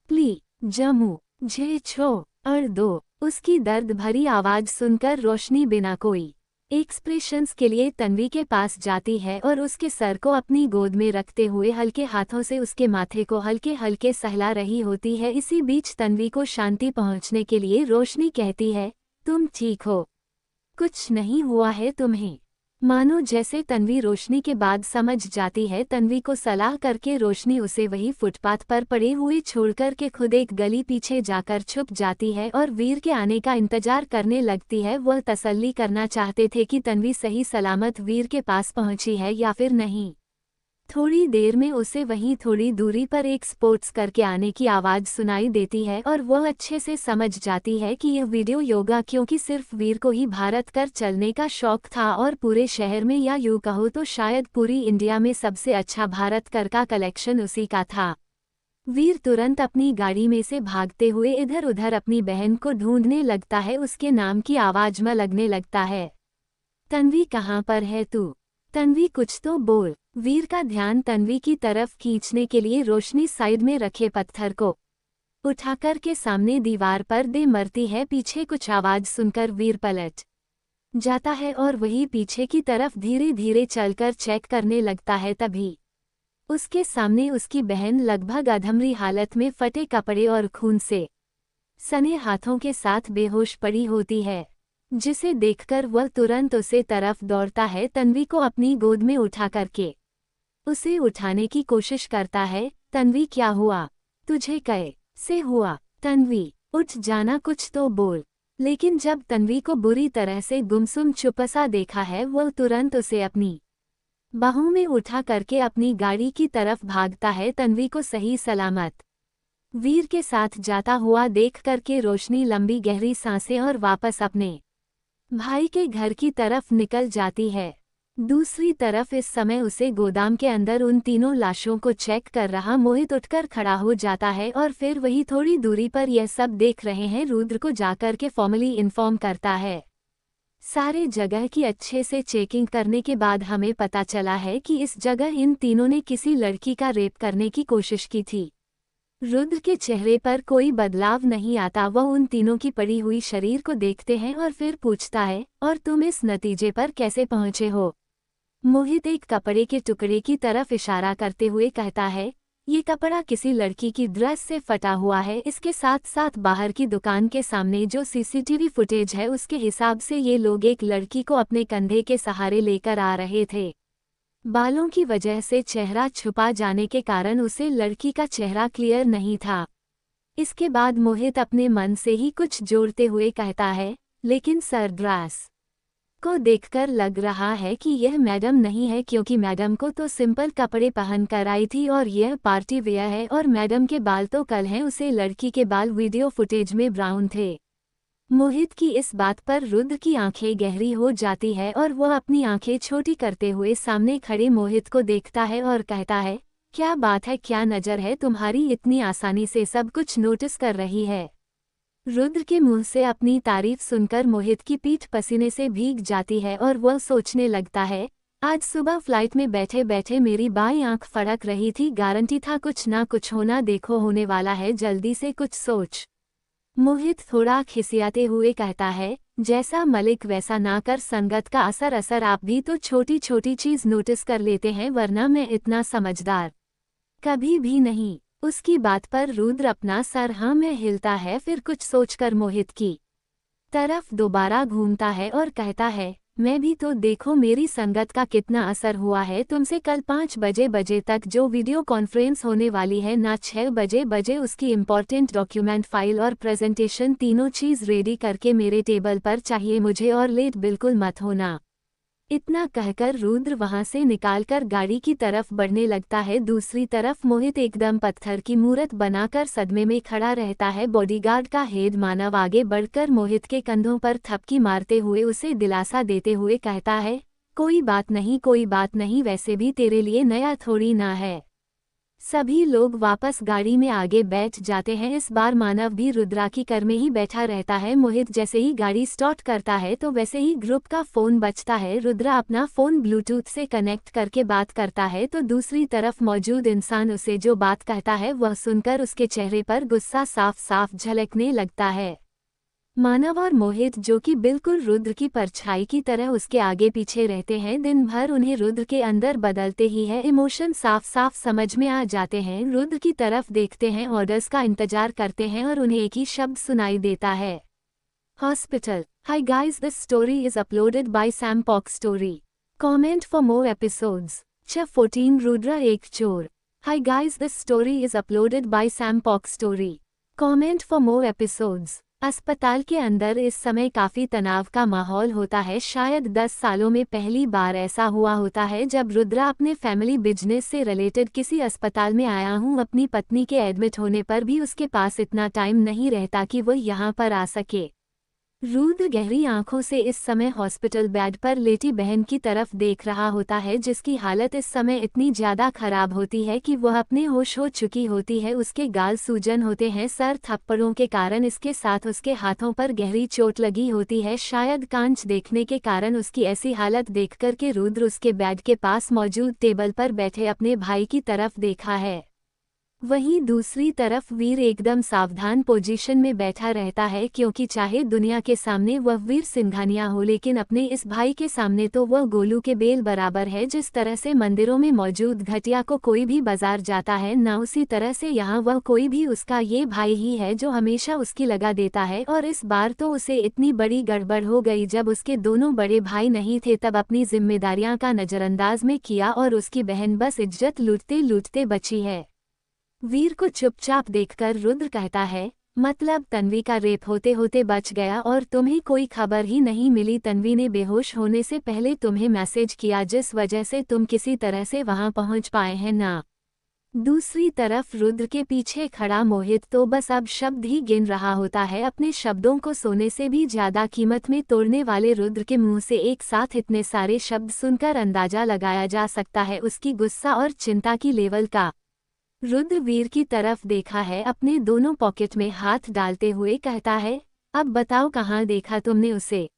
जमू जे छो और दो। उसकी दर्द भरी आवाज सुनकर रोशनी बिना कोई एक्सप्रेशंस के लिए तन्वी के पास जाती है और उसके सर को अपनी गोद में रखते हुए हल्के हाथों से उसके माथे को हल्के हल्के सहला रही होती है। इसी बीच तन्वी को शांति पहुंचने के लिए रोशनी कहती है, तुम ठीक हो, कुछ नहीं हुआ है तुम्हें। मानो जैसे तन्वी रोशनी के बाद समझ जाती है। तन्वी को सलाह करके रोशनी उसे वही फुटपाथ पर पड़े हुए छोड़कर के खुद एक गली पीछे जाकर छुप जाती है और वीर के आने का इंतजार करने लगती है। वह तसल्ली करना चाहते थे कि तन्वी सही सलामत वीर के पास पहुंची है या फिर नहीं। थोड़ी देर में उसे वहीं थोड़ी दूरी पर एक स्पोर्ट्स करके आने की आवाज़ सुनाई देती है और वह अच्छे से समझ जाती है कि यह वीडियो योगा, क्योंकि सिर्फ वीर को ही भारत कर चलने का शौक था और पूरे शहर में या यूँ कहो तो शायद पूरी इंडिया में सबसे अच्छा भारत कर का कलेक्शन उसी का था। वीर तुरंत अपनी गाड़ी में से भागते हुए इधर उधर अपनी बहन को ढूंढने लगता है। उसके नाम की आवाज़ में लगने लगता है, तन्वी कहाँ पर है तू? तन्वी कुछ तो बोल। वीर का ध्यान तन्वी की तरफ खींचने के लिए रोशनी साइड में रखे पत्थर को उठाकर के सामने दीवार पर दे मरती है। पीछे कुछ आवाज सुनकर वीर पलट जाता है और वही पीछे की तरफ धीरे धीरे चलकर चेक करने लगता है। तभी उसके सामने उसकी बहन लगभग अधमरी हालत में फटे कपड़े और खून से सने हाथों के साथ बेहोश पड़ी होती है, जिसे देखकर वह तुरंत उसे तरफ दौड़ता है। तन्वी को अपनी गोद में उठा करके उसे उठाने की कोशिश करता है। तन्वी क्या हुआ तुझे? कैसे हुआ? तन्वी उठ जाना, कुछ तो बोल। लेकिन जब तन्वी को बुरी तरह से गुमसुम चुपसा देखा है, वह तुरंत उसे अपनी बाहों में उठा करके अपनी गाड़ी की तरफ भागता है। तन्वी को सही सलामत वीर के साथ जाता हुआ देख करके रोशनी लंबी गहरी सांसें और वापस अपने भाई के घर की तरफ निकल जाती है। दूसरी तरफ इस समय उसे गोदाम के अंदर उन तीनों लाशों को चेक कर रहा मोहित उठकर खड़ा हो जाता है और फिर वही थोड़ी दूरी पर यह सब देख रहे हैं रुद्र को जाकर के फॉर्मली इन्फॉर्म करता है। सारे जगह की अच्छे से चेकिंग करने के बाद हमें पता चला है कि इस जगह इन तीनों ने किसी लड़की का रेप करने की कोशिश की थी। रुद्र के चेहरे पर कोई बदलाव नहीं आता। वह उन तीनों की पड़ी हुई शरीर को देखते हैं और फिर पूछता है, और तुम इस नतीजे पर कैसे पहुंचे हो? मोहित एक कपड़े के टुकड़े की तरफ इशारा करते हुए कहता है, ये कपड़ा किसी लड़की की ड्रेस से फटा हुआ है। इसके साथ साथ बाहर की दुकान के सामने जो सीसीटीवी फुटेज है उसके हिसाब से ये लोग एक लड़की को अपने कंधे के सहारे लेकर आ रहे थे। बालों की वजह से चेहरा छुपा जाने के कारण उसे लड़की का चेहरा क्लियर नहीं था। इसके बाद मोहित अपने मन से ही कुछ जोड़ते हुए कहता है, लेकिन सर ड्रेस को देखकर लग रहा है कि यह मैडम नहीं है, क्योंकि मैडम को तो सिंपल कपड़े पहन कर आई थी और यह पार्टी वेयर है, और मैडम के बाल तो कल हैं। उसे लड़की के बाल वीडियो फुटेज में ब्राउन थे। मोहित की इस बात पर रुद्र की आंखें गहरी हो जाती है और वह अपनी आंखें छोटी करते हुए सामने खड़े मोहित को देखता है और कहता है, क्या बात है, क्या नज़र है तुम्हारी, इतनी आसानी से सब कुछ नोटिस कर रही है? रुद्र के मुंह से अपनी तारीफ सुनकर मोहित की पीठ पसीने से भीग जाती है और वह सोचने लगता है, आज सुबह फ्लाइट में बैठे बैठे मेरी बाईं आंख फड़क रही थी, गारंटी था कुछ ना कुछ होना, देखो होने वाला है, जल्दी से कुछ सोच। मोहित थोड़ा खिसियाते हुए कहता है, जैसा मलिक वैसा ना कर, संगत का असर आप भी तो छोटी छोटी चीज नोटिस कर लेते हैं, वरना मैं इतना समझदार कभी भी नहीं। उसकी बात पर रुद्र अपना सर हाँ में हिलता है, फिर कुछ सोचकर मोहित की तरफ दोबारा घूमता है और कहता है, मैं भी तो देखो मेरी संगत का कितना असर हुआ है तुमसे। कल 5 बजे तक जो वीडियो कॉन्फ्रेंस होने वाली है ना, 6 बजे उसकी इम्पोर्टेंट डॉक्यूमेंट फाइल और प्रेजेंटेशन तीनों चीज़ रेडी करके मेरे टेबल पर चाहिए मुझे, और लेट बिल्कुल मत होना। इतना कहकर रुद्र वहां से निकालकर गाड़ी की तरफ बढ़ने लगता है। दूसरी तरफ मोहित एकदम पत्थर की मूरत बनाकर सदमे में खड़ा रहता है। बॉडीगार्ड का हेड मानव आगे बढ़कर मोहित के कंधों पर थपकी मारते हुए उसे दिलासा देते हुए कहता है, कोई बात नहीं, वैसे भी तेरे लिए नया थोड़ी ना है। सभी लोग वापस गाड़ी में आगे बैठ जाते हैं। इस बार मानव भी रुद्रा की कर में ही बैठा रहता है। मोहित जैसे ही गाड़ी स्टार्ट करता है तो वैसे ही ग्रुप का फोन बजता है। रुद्रा अपना फोन ब्लूटूथ से कनेक्ट करके बात करता है तो दूसरी तरफ मौजूद इंसान उसे जो बात कहता है वह सुनकर उसके चेहरे पर गुस्सा साफ साफ झलकने लगता है। मानव और मोहित जो कि बिल्कुल रुद्र की परछाई की तरह उसके आगे पीछे रहते हैं, दिन भर उन्हें रुद्र के अंदर बदलते ही है। इमोशन साफ साफ समझ में आ जाते हैं। रुद्र की तरफ देखते हैं, ऑर्डर्स का इंतजार करते हैं और उन्हें एक ही शब्द सुनाई देता है, hospital. Hi guys, this story is uploaded by Sam Pok story. Comment for more episodes. Chapter 14 Rudra एक चोर. Hi guys, this story is uploaded by Sam Pock Story. Comment for more episodes. अस्पताल के अंदर इस समय काफी तनाव का माहौल होता है। शायद 10 सालों में पहली बार ऐसा हुआ होता है जब रुद्रा अपने फैमिली बिजनेस से रिलेटेड किसी अस्पताल में आया हूँ। अपनी पत्नी के एडमिट होने पर भी उसके पास इतना टाइम नहीं रहता कि वह यहाँ पर आ सके। रुद्र गहरी आंखों से इस समय हॉस्पिटल बेड पर लेटी बहन की तरफ देख रहा होता है, जिसकी हालत इस समय इतनी ज्यादा खराब होती है कि वह अपने होश हो चुकी होती है। उसके गाल सूजन होते हैं, सर थप्पड़ों के कारण इसके साथ उसके हाथों पर गहरी चोट लगी होती है। शायद कांच देखने के कारण उसकी ऐसी हालत देखकर के रुद्र उसके बेड के पास मौजूद टेबल पर बैठे अपने भाई की तरफ देखा है। वहीं दूसरी तरफ वीर एकदम सावधान पोजीशन में बैठा रहता है, क्योंकि चाहे दुनिया के सामने वह वीर सिंघानिया हो, लेकिन अपने इस भाई के सामने तो वह गोलू के बेल बराबर है। जिस तरह से मंदिरों में मौजूद घटिया को कोई भी बाजार जाता है, न उसी तरह से यहाँ वह कोई भी उसका ये भाई ही है जो हमेशा उसकी लगा देता है। और इस बार तो उसे इतनी बड़ी गड़बड़ हो गई, जब उसके दोनों बड़े भाई नहीं थे तब अपनी जिम्मेदारियां का नजरअंदाज में किया और उसकी बहन बस इज्जत लूटते लूटते बची है। वीर को चुपचाप देखकर रुद्र कहता है, मतलब तन्वी का रेप होते होते बच गया और तुम्हें कोई खबर ही नहीं मिली? तन्वी ने बेहोश होने से पहले तुम्हें मैसेज किया, जिस वजह से तुम किसी तरह से वहां पहुंच पाए हैं ना। दूसरी तरफ रुद्र के पीछे खड़ा मोहित तो बस अब शब्द ही गिन रहा होता है। अपने शब्दों को सोने से भी ज्यादा कीमत में तोड़ने वाले रुद्र के मुंह से एक साथ इतने सारे शब्द सुनकर अंदाजा लगाया जा सकता है उसकी गुस्सा और चिंता की लेवल का। रुद्र वीर की तरफ देखा है, अपने दोनों पॉकेट में हाथ डालते हुए कहता है, अब बताओ कहाँ देखा तुमने उसे?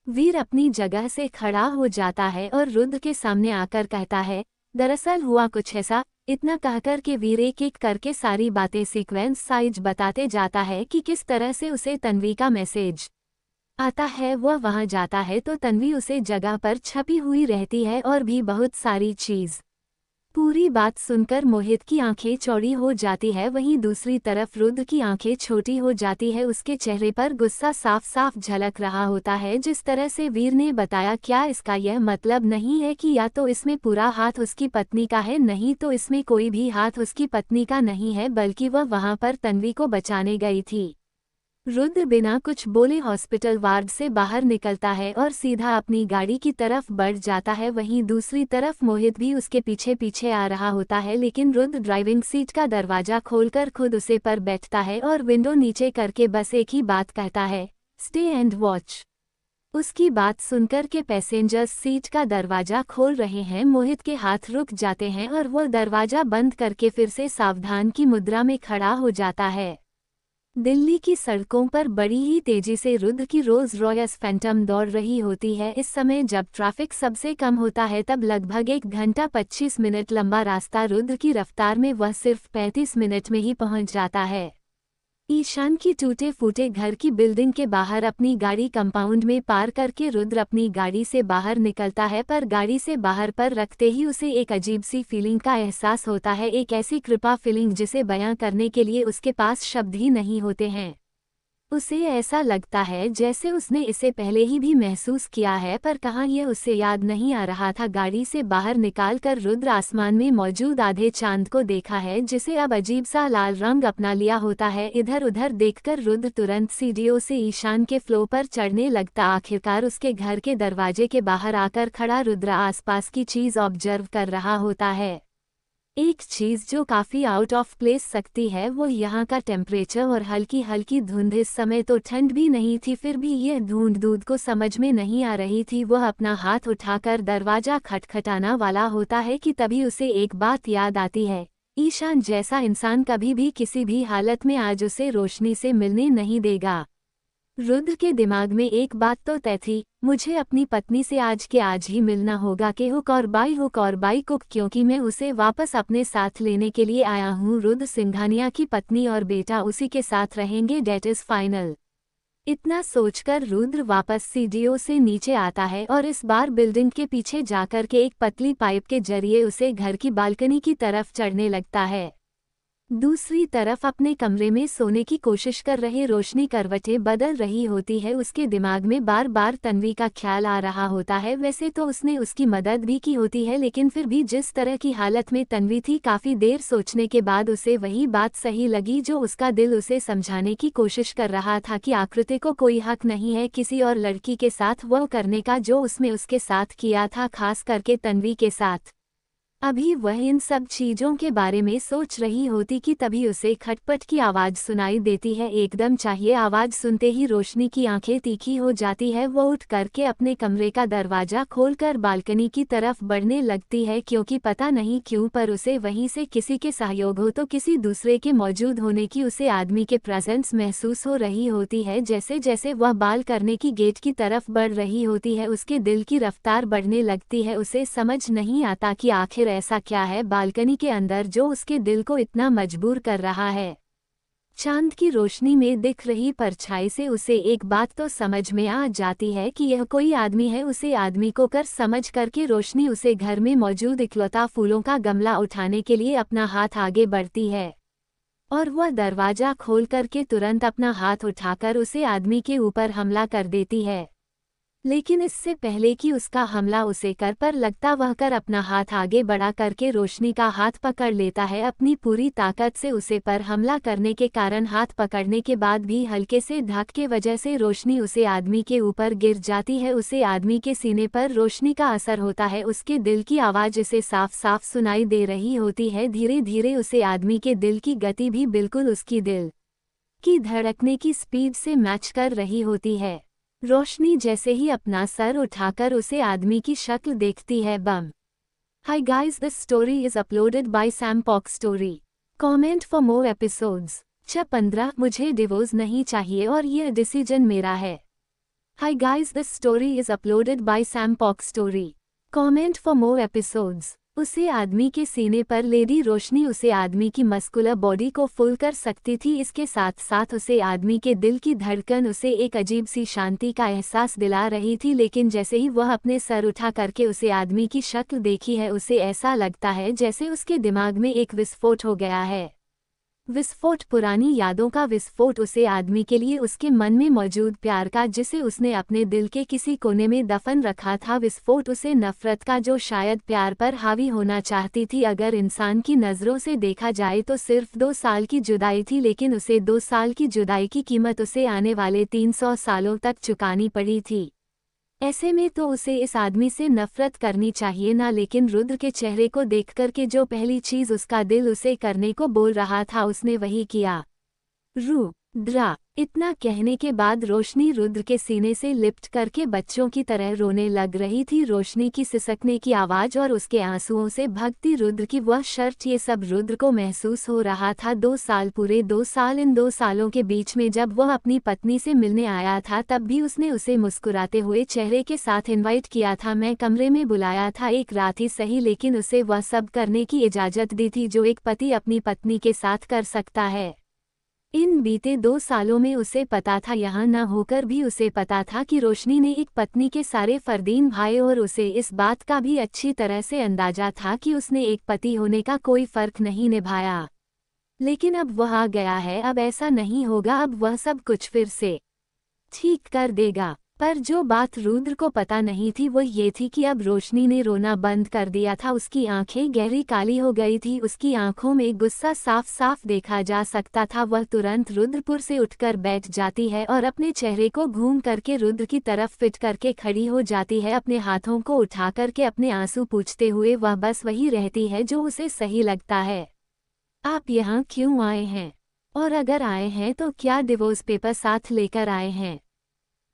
वीर अपनी जगह से खड़ा हो जाता है और रुद्र के सामने आकर कहता है, दरअसल हुआ कुछ ऐसा। इतना कहकर के वीर एक एक करके सारी बातें सीक्वेंस साइज बताते जाता है कि किस तरह से उसे तन्वी का मैसेज आता है। वह वहां जाता है तो तन्वी उसे जगह पर छपी हुई रहती है और भी बहुत सारी चीज। पूरी बात सुनकर मोहित की आंखें चौड़ी हो जाती है, वहीं दूसरी तरफ रुद्र की आंखें छोटी हो जाती है। उसके चेहरे पर गुस्सा साफ साफ झलक रहा होता है। जिस तरह से वीर ने बताया, क्या इसका यह मतलब नहीं है कि या तो इसमें पूरा हाथ उसकी पत्नी का है, नहीं तो इसमें कोई भी हाथ उसकी पत्नी का नहीं है, बल्कि वह वहां पर तन्वी को बचाने गई थी। रुद्र बिना कुछ बोले हॉस्पिटल वार्ड से बाहर निकलता है और सीधा अपनी गाड़ी की तरफ बढ़ जाता है। वहीं दूसरी तरफ मोहित भी उसके पीछे पीछे आ रहा होता है, लेकिन रुद्र ड्राइविंग सीट का दरवाजा खोलकर खुद उसे पर बैठता है और विंडो नीचे करके बस एक ही बात कहता है, स्टे एंड वॉच। उसकी बात सुनकर के पैसेंजर्स सीट का दरवाजा खोल रहे हैं। मोहित के हाथ रुक जाते हैं और वह दरवाजा बंद करके फिर से सावधान की मुद्रा में खड़ा हो जाता है। दिल्ली की सड़कों पर बड़ी ही तेजी से रुद्र की रोल्स रॉयस फैंटम दौड़ रही होती है। इस समय जब ट्रैफिक सबसे कम होता है, तब लगभग 1 घंटा 25 मिनट लंबा रास्ता रुद्र की रफ्तार में वह सिर्फ 35 मिनट में ही पहुंच जाता है। ईशान की टूटे फूटे घर की बिल्डिंग के बाहर अपनी गाड़ी कंपाउंड में पार करके रुद्र अपनी गाड़ी से बाहर निकलता है, पर गाड़ी से बाहर पर रखते ही उसे एक अजीब सी फीलिंग का एहसास होता है। एक ऐसी कृपा फीलिंग जिसे बयां करने के लिए उसके पास शब्द ही नहीं होते हैं। उसे ऐसा लगता है जैसे उसने इसे पहले ही भी महसूस किया है, पर कहाँ यह उसे याद नहीं आ रहा था। गाड़ी से बाहर निकालकर रुद्र आसमान में मौजूद आधे चांद को देखा है, जिसे अब अजीब सा लाल रंग अपना लिया होता है। इधर उधर देखकर रुद्र तुरंत सीढ़ियों से ईशान के फ्लोर पर चढ़ने लगता। आखिरकार उसके घर के दरवाजे के बाहर आकर खड़ा रुद्र आसपास की चीज ऑब्जर्व कर रहा होता है। एक चीज जो काफी आउट ऑफ प्लेस सकती है, वो यहाँ का टेम्परेचर और हल्की हल्की धुंध। इस समय तो ठंड भी नहीं थी, फिर भी यह धुंध दूध को समझ में नहीं आ रही थी। वह अपना हाथ उठाकर दरवाजा खटखटाना वाला होता है कि तभी उसे एक बात याद आती है, ईशान जैसा इंसान कभी भी किसी भी हालत में आज उसे रोशनी से मिलने नहीं देगा। रुद्र के दिमाग में एक बात तो तय थी, मुझे अपनी पत्नी से आज के आज ही मिलना होगा, कि हुक और बाई कुक, क्योंकि मैं उसे वापस अपने साथ लेने के लिए आया हूँ। रुद्र सिंघानिया की पत्नी और बेटा उसी के साथ रहेंगे, डेट इज फाइनल। इतना सोचकर रुद्र वापस सीढ़ियों से नीचे आता है और इस बार बिल्डिंग के पीछे जाकर के एक पतली पाइप के जरिए उसे घर की बालकनी की तरफ चढ़ने लगता है। दूसरी तरफ अपने कमरे में सोने की कोशिश कर रहे रोशनी करवटें बदल रही होती है। उसके दिमाग में बार बार तन्वी का ख्याल आ रहा होता है। वैसे तो उसने उसकी मदद भी की होती है, लेकिन फिर भी जिस तरह की हालत में तन्वी थी, काफी देर सोचने के बाद उसे वही बात सही लगी जो उसका दिल उसे समझाने की कोशिश कर रहा था कि आकृति को कोई हक नहीं है किसी और लड़की के साथ वो करने का जो उसने उसके साथ किया था, खास करके तन्वी के साथ। अभी वह इन सब चीजों के बारे में सोच रही होती कि तभी उसे खटपट की आवाज सुनाई देती है। एकदम चाहिए आवाज सुनते ही रोशनी की आंखें तीखी हो जाती है। वो उठ करके अपने कमरे का दरवाजा खोलकर बालकनी की तरफ बढ़ने लगती है, क्योंकि पता नहीं क्यों पर उसे वहीं से किसी के सहयोग हो तो किसी दूसरे के मौजूद होने की, उसे आदमी के प्रेजेंस महसूस हो रही होती है। जैसे जैसे वह बाल करने की गेट की तरफ बढ़ रही होती है, उसके दिल की रफ्तार बढ़ने लगती है। उसे समझ नहीं आता कि आखिर ऐसा क्या है बालकनी के अंदर जो उसके दिल को इतना मजबूर कर रहा है। चांद की रोशनी में दिख रही परछाई से उसे एक बात तो समझ में आ जाती है कि यह कोई आदमी है। उसे आदमी को कर समझ करके रोशनी उसे घर में मौजूद इकलौता फूलों का गमला उठाने के लिए अपना हाथ आगे बढ़ती है और वह दरवाजा खोल करके तुरंत अपना हाथ उठाकर उसे आदमी के ऊपर हमला कर देती है। लेकिन इससे पहले कि उसका हमला उसे कर पर लगता, वह कर अपना हाथ आगे बढ़ा करके रोशनी का हाथ पकड़ लेता है। अपनी पूरी ताकत से उसे पर हमला करने के कारण हाथ पकड़ने के बाद भी हल्के से धक के वजह से रोशनी उसे आदमी के ऊपर गिर जाती है। उसे आदमी के सीने पर रोशनी का असर होता है। उसके दिल की आवाज उसे साफ साफ सुनाई दे रही होती है। धीरे धीरे उसे आदमी के दिल की गति भी बिल्कुल उसकी दिल की धड़कने की स्पीड से मैच कर रही होती है। रोशनी जैसे ही अपना सर उठाकर उसे आदमी की शक्ल देखती है, बम। Hi guys, this story is uploaded by Sam Pok story. Comment for more episodes. 15 मुझे डिवोर्स नहीं चाहिए और ये डिसीजन मेरा है। Hi guys, this story is uploaded by Sam Pok story. Comment for more episodes. उसे आदमी के सीने पर लेडी रोशनी उसे आदमी की मस्कुलर बॉडी को फुल कर सकती थी। इसके साथ साथ उसे आदमी के दिल की धड़कन उसे एक अजीब सी शांति का एहसास दिला रही थी। लेकिन जैसे ही वह अपने सर उठा करके उसे आदमी की शक्ल देखी है, उसे ऐसा लगता है जैसे उसके दिमाग में एक विस्फोट हो गया है। विस्फोट, पुरानी यादों का विस्फोट। उसे आदमी के लिए उसके मन में मौजूद प्यार का, जिसे उसने अपने दिल के किसी कोने में दफन रखा था। विस्फोट, उसे नफरत का जो शायद प्यार पर हावी होना चाहती थी। अगर इंसान की नज़रों से देखा जाए तो सिर्फ 2 साल की जुदाई थी, लेकिन उसे 2 साल की जुदाई की कीमत उसे आने वाले 300 सालों तक चुकानी पड़ी थी। ऐसे में तो उसे इस आदमी से नफरत करनी चाहिए ना, लेकिन रुद्र के चेहरे को देखकर के जो पहली चीज उसका दिल उसे करने को बोल रहा था, उसने वही किया। रुद्रा। इतना कहने के बाद रोशनी रुद्र के सीने से लिपट करके बच्चों की तरह रोने लग रही थी। रोशनी की सिसकने की आवाज और उसके आंसुओं से भगती रुद्र की वह शर्ट, ये सब रुद्र को महसूस हो रहा था। 2 साल, पूरे 2 साल। इन 2 सालों के बीच में जब वह अपनी पत्नी से मिलने आया था, तब भी उसने उसे मुस्कुराते हुए चेहरे के साथ इनवाइट किया था। मैं कमरे में बुलाया था, एक रात ही सही, लेकिन उसे वह सब करने की इजाजत दी थी जो एक पति अपनी पत्नी के साथ कर सकता है। इन बीते 2 सालों में उसे पता था, यहाँ न होकर भी उसे पता था कि रोशनी ने एक पत्नी के सारे फर्दीन भाए, और उसे इस बात का भी अच्छी तरह से अंदाजा था कि उसने एक पति होने का कोई फर्क नहीं निभाया। लेकिन अब वह आ गया है, अब ऐसा नहीं होगा, अब वह सब कुछ फिर से ठीक कर देगा। पर जो बात रुद्र को पता नहीं थी वो ये थी कि अब रोशनी ने रोना बंद कर दिया था। उसकी आंखें गहरी काली हो गई थी, उसकी आंखों में गुस्सा साफ साफ देखा जा सकता था। वह तुरंत रुद्रपुर से उठकर बैठ जाती है और अपने चेहरे को घूम करके रुद्र की तरफ फिट करके खड़ी हो जाती है। अपने हाथों को उठा करके अपने आंसू पूछते हुए वह बस वही रहती है जो उसे सही लगता है। आप यहाँ क्यों आए हैं? और अगर आए हैं तो क्या डिवोर्स पेपर साथ लेकर आए हैं?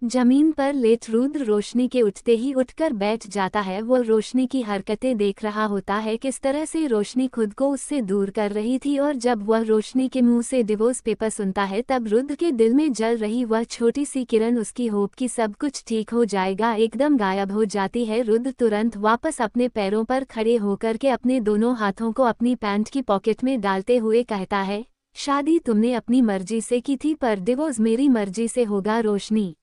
जमीन पर लेट रुद्र रोशनी के उठते ही उठकर बैठ जाता है। वो रोशनी की हरकतें देख रहा होता है, किस तरह से रोशनी खुद को उससे दूर कर रही थी, और जब वह रोशनी के मुंह से डिवोर्स पेपर सुनता है, तब रुद्र के दिल में जल रही वह छोटी सी किरण, उसकी होप कि सब कुछ ठीक हो जाएगा, एकदम गायब हो जाती है। रुद्र तुरंत वापस अपने पैरों पर खड़े होकर के अपने दोनों हाथों को अपनी पैंट की पॉकेट में डालते हुए कहता है, शादी तुमने अपनी मर्जी से की थी, पर डिवोर्स मेरी मर्जी से होगा रोशनी।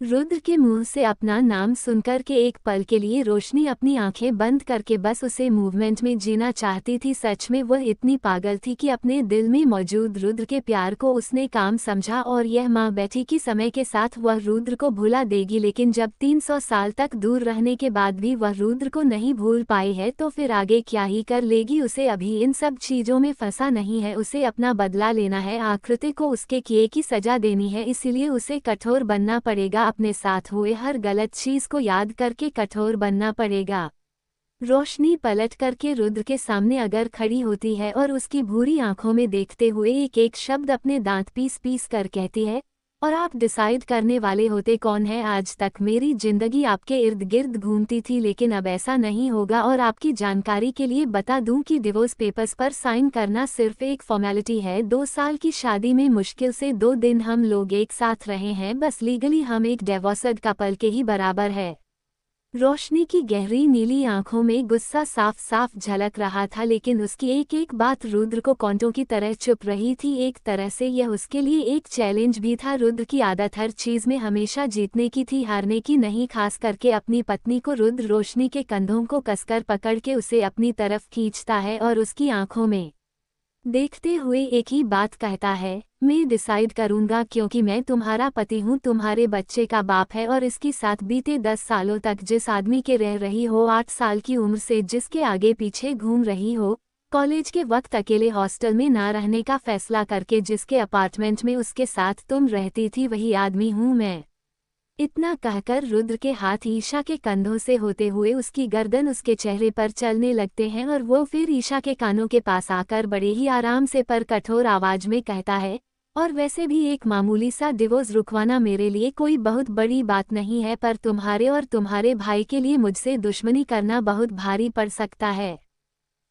रुद्र के मुंह से अपना नाम सुनकर के एक पल के लिए रोशनी अपनी आंखें बंद करके बस उसे मूवमेंट में जीना चाहती थी। सच में वह इतनी पागल थी कि अपने दिल में मौजूद रुद्र के प्यार को उसने काम समझा और यह माँ बैठी कि समय के साथ वह रुद्र को भुला देगी, लेकिन जब 300 साल तक दूर रहने के बाद भी वह रुद्र को नहीं भूल पाई है तो फिर आगे क्या ही कर लेगी। उसे अभी इन सब चीजों में फंसा नहीं है, उसे अपना बदला लेना है, आकृति को उसके किए की सजा देनी है, इसीलिए उसे कठोर बनना पड़ेगा। अपने साथ हुए हर गलत चीज को याद करके कठोर बनना पड़ेगा। रोशनी पलट करके रुद्र के सामने अगर खड़ी होती है और उसकी भूरी आंखों में देखते हुए एक एक शब्द अपने दांत पीस पीस कर कहती है, और आप डिसाइड करने वाले होते कौन है। आज तक मेरी जिंदगी आपके इर्द गिर्द घूमती थी, लेकिन अब ऐसा नहीं होगा। और आपकी जानकारी के लिए बता दूं कि डिवोर्स पेपर्स पर साइन करना सिर्फ एक फॉर्मेलिटी है। 2 साल की शादी में मुश्किल से 2 दिन हम लोग एक साथ रहे हैं, बस लीगली हम एक डिवोर्स्ड कपल के ही बराबर है। रोशनी की गहरी नीली आंखों में गुस्सा साफ साफ झलक रहा था, लेकिन उसकी एक एक बात रुद्र को कांटों की तरह चुभ रही थी। एक तरह से यह उसके लिए एक चैलेंज भी था। रुद्र की आदत हर चीज में हमेशा जीतने की थी, हारने की नहीं, खास करके अपनी पत्नी को। रुद्र रोशनी के कंधों को कसकर पकड़ के उसे अपनी तरफ खींचता है और उसकी आंखों में देखते हुए एक ही बात कहता है, मैं डिसाइड करूंगा क्योंकि मैं तुम्हारा पति हूँ, तुम्हारे बच्चे का बाप है। और इसके साथ बीते 10 सालों तक जिस आदमी के रह रही हो, 8 साल की उम्र से जिसके आगे पीछे घूम रही हो, कॉलेज के वक्त अकेले हॉस्टल में ना रहने का फैसला करके जिसके अपार्टमेंट में उसके साथ तुम रहती थी, वही आदमी हूँ मैं। इतना कहकर रुद्र के हाथ ईशा के कंधों से होते हुए उसकी गर्दन उसके चेहरे पर चलने लगते हैं और वो फिर ईशा के कानों के पास आकर बड़े ही आराम से पर कठोर आवाज में कहता है, और वैसे भी एक मामूली सा डिवोर्स रुकवाना मेरे लिए कोई बहुत बड़ी बात नहीं है, पर तुम्हारे और तुम्हारे भाई के लिए मुझसे दुश्मनी करना बहुत भारी पड़ सकता है।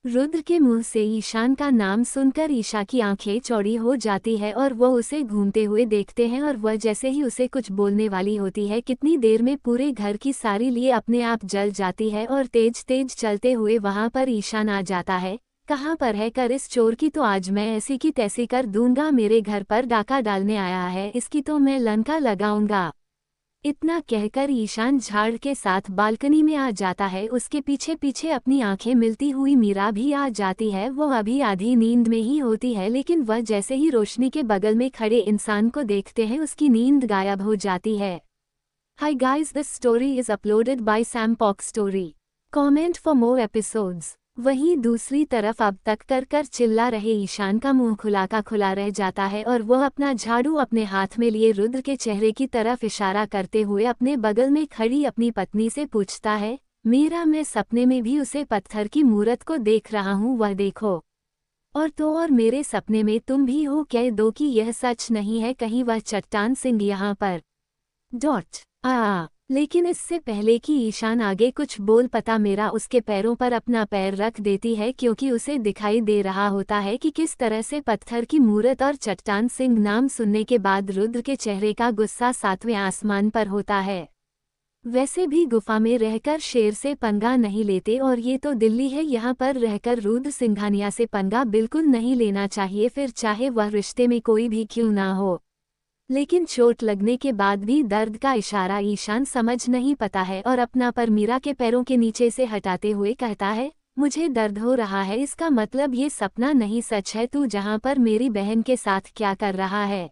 रुद्र के मुंह से ईशान का नाम सुनकर ईशा की आंखें चौड़ी हो जाती है और वो उसे घूमते हुए देखते हैं, और वह जैसे ही उसे कुछ बोलने वाली होती है, कितनी देर में पूरे घर की सारी लिए अपने आप जल जाती है और तेज तेज चलते हुए वहां पर ईशान आ जाता है। कहाँ पर है कर इस चोर की, तो आज मैं ऐसी की तैसी कर दूंगा। मेरे घर पर डाका डालने आया है, इसकी तो मैं लंका लगाऊंगा। इतना कहकर ईशान झाड़ के साथ बालकनी में आ जाता है। उसके पीछे पीछे अपनी आंखें मिलती हुई मीरा भी आ जाती है। वो अभी आधी नींद में ही होती है, लेकिन वह जैसे ही रोशनी के बगल में खड़े इंसान को देखते हैं, उसकी नींद गायब हो जाती है। Hi guys, this story is uploaded by Sam Pok story. Comment for more episodes. वहीं दूसरी तरफ अब तक कर कर चिल्ला रहे ईशान का मुंह खुला का खुला रह जाता है और वह अपना झाड़ू अपने हाथ में लिए रुद्र के चेहरे की तरफ इशारा करते हुए अपने बगल में खड़ी अपनी पत्नी से पूछता है, मेरा मैं सपने में भी उसे पत्थर की मूरत को देख रहा हूँ, वह देखो। और तो और मेरे सपने में तुम भी हो, कह दो कि यह सच नहीं है, कहीं वह चट्टान सिंह यहाँ पर लेकिन इससे पहले कि ईशान आगे कुछ बोल पता मेरा उसके पैरों पर अपना पैर रख देती है, क्योंकि उसे दिखाई दे रहा होता है कि किस तरह से पत्थर की मूरत और चट्टान सिंह नाम सुनने के बाद रुद्र के चेहरे का गुस्सा 7वें आसमान पर होता है। वैसे भी गुफा में रहकर शेर से पंगा नहीं लेते, और ये तो दिल्ली है, यहाँ पर रहकर रुद्र सिंघानिया से पंगा बिल्कुल नहीं लेना चाहिए, फिर चाहे वह रिश्ते में कोई भी क्यों ना हो। लेकिन चोट लगने के बाद भी दर्द का इशारा ईशान समझ नहीं पाता है और अपना पर मीरा के पैरों के नीचे से हटाते हुए कहता है, मुझे दर्द हो रहा है, इसका मतलब ये सपना नहीं सच है, तू जहाँ पर मेरी बहन के साथ क्या कर रहा है।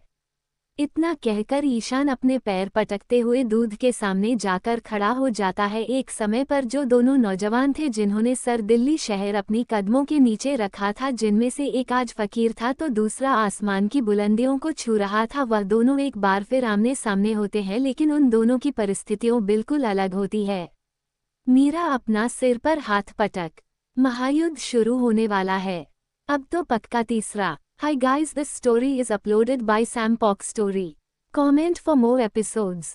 इतना कहकर ईशान अपने पैर पटकते हुए दूध के सामने जाकर खड़ा हो जाता है। एक समय पर जो दोनों नौजवान थे जिन्होंने सर दिल्ली शहर अपनी कदमों के नीचे रखा था, जिनमें से एक आज फकीर था तो दूसरा आसमान की बुलंदियों को छू रहा था, वह दोनों एक बार फिर आमने सामने होते हैं, लेकिन उन दोनों की परिस्थितियों बिल्कुल अलग होती है। मीरा अपना सिर पर हाथ पटक, महायुद्ध शुरू होने वाला है, अब तो पक्का तीसरा। Hi guys, this story is uploaded by Sam Pok Story. Comment for more episodes.